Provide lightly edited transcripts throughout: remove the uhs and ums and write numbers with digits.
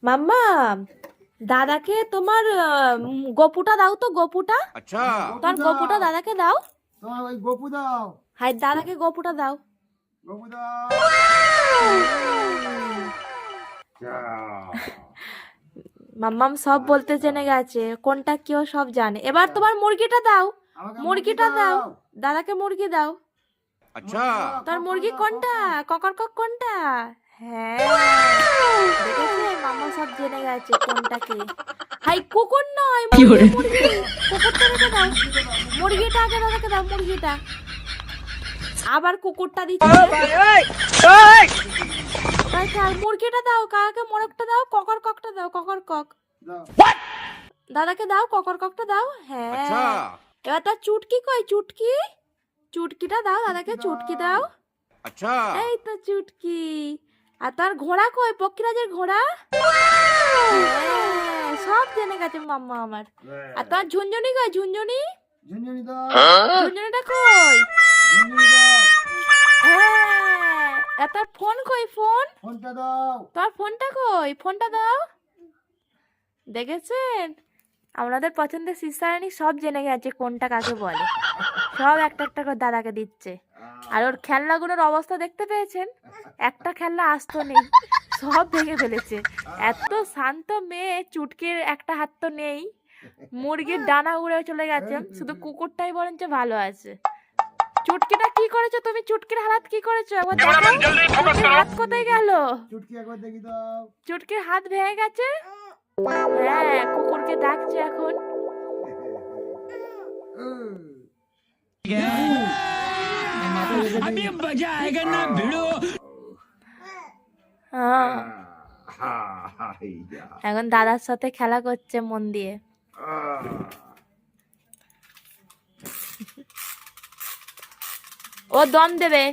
মাম্মা, দাদাকে তোমার গপুটা দাও তো, গপুটা। अच्छा তোমার গপুটা দাদাকে দাও। তোমার ওই গপু দাও, হাই, দাদাকে গপুটা দাও। গপু দাও। মাম্মাম সব বলতে জেনে গেছে, কোনটা কেউ সব জানে। এবার তোমার মুরগিটা দাও, আমাকে মুরগিটা দাও, দাদাকে মুরগি দাও। अच्छा তোর মুরগি কোনটা, ককর কক কোনটা? হ্যাঁ, দেখেছে, মাম্মা সব জেনে গেছে কোনটা কি। হাই, কুকুর নয়, মুরগি, মুরগি। কুকুরটা রেখে দাও, মুরগিটা আগে দাদাকে দাও, মুরগিটা। আবার কুকুরটা দিচ্ছে। মুরগিটা দাও, কাকাকে মোরগটা দাও, ককর ককটা দাও, ককর কক। দাও। দাদাকে দাও, ককর ককটা দাও। হ্যাঁ, अच्छा এবার তার চুটকি কই, চুটকি, চুটকিটা দাও দাদাকে, চুটকি দাও। अच्छा এই তো চুটকি। আর তার ঘোড়া কই, পক্ষীরাজের ঘোড়া। হ্যাঁ, সব জেনে গেছে মাম্মা আমার। আর তোমার ঝুনঝুনি কই, ঝুনঝুনি, ঝুনঝুনি দাও, ঝুনঝুনিটা কই। ঝুনঝুনি দাও। হ্যাঁ, আর তার ফোন কই, ফোন, ফোনটা দাও। তোমার ফোনটা কই, ফোনটা দাও। দেখেছেন, আমাদের পছন্দের সিস্টারানি সব জেনে গেছে কোনটা কাকে বলে। সব একটা একটা করে দাদাকে দিচ্ছে। আর ওর খেলনাগুলোর অবস্থা দেখতে পেয়েছেন, একটা খেলনা আস্ত নেই, সব ভেঙে ফেলেছে। এত শান্ত মেয়ে, চুটকির একটা হাত তো নেই, মুরগির ডানা উড়ে চলে গেছে, শুধু কুকুরটাই বরঞ্চ ভালো আছে। চুটকিটা কি করেছো তুমি, চুটকির হাত কি করেছো একবার দেখো। চুটকির হাত কোথায় গেল, চুটকি একবার দেখি দাও। চুটকির হাত ভেঙে গেছে। হ্যাঁ, কুকুরকে ডাকছে এখন। अभी मजा आएगा ना भिड़ो। হ্যাঁ, এখন দাদার সাথে খেলা করছে মন দিয়ে। ও দম দেবে।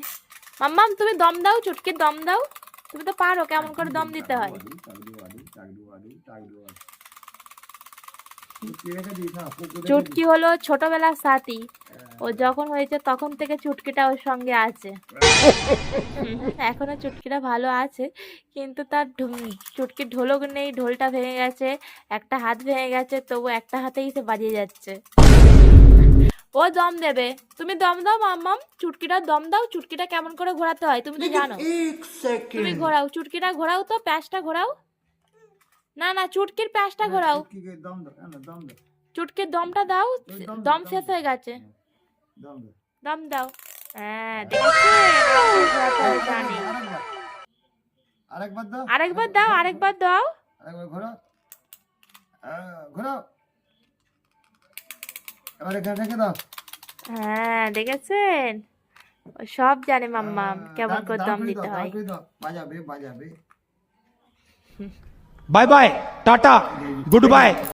মাম্মাম, তুমি দম দাও, চুটকির দম দাও। তুমি তো পারো কেমন করে দম দিতে হয়। চুটকি হলো ছোটবেলার সাথী। ও যখন হয়েছে তখন থেকে চুটকিটা ওর সঙ্গে আছে। এখনো চুটকিটা ভালো আছে, কিন্তু তার চুটকির ঢোলক নেই, ঢোলটা ভেঙে গেছে, একটা হাত ভেঙে গেছে, তবু একটা হাতেই সে বাজিয়ে যাচ্ছে। ও দম দেবে, তুমি দম দাও মাম্মাম, চুটকিটা দম দাও। চুটকিটা কেমন করে ঘোরাতে হয় তুমি তো জানো। তুমি ঘোরাও, চুটকিটা ঘোরাও তো, প্যাঁচটা ঘোরাও। না না, চুটকির প্যাঁচটা ঘোরাও। চুটকিকে দম দাও, দম দাও, চুটকির দমটা দাও, দম শেষ হয়ে গেছে। দম দাও। দম দাও। হ্যাঁ, দেখেছেন, ঘোরাতে হয় জানি। আরেকবার দাও, আরেকবার দাও, আরেকবার দাও। আরেকবার ঘোরাও, ঘোরাও। এবার এখানে রেখে দাও। হ্যাঁ, দেখেছেন, ও সব জানে মাম্মাম কেমন করে দম দিতে হয়। বাজাবে, বাজাবে। Bye bye tata good bye.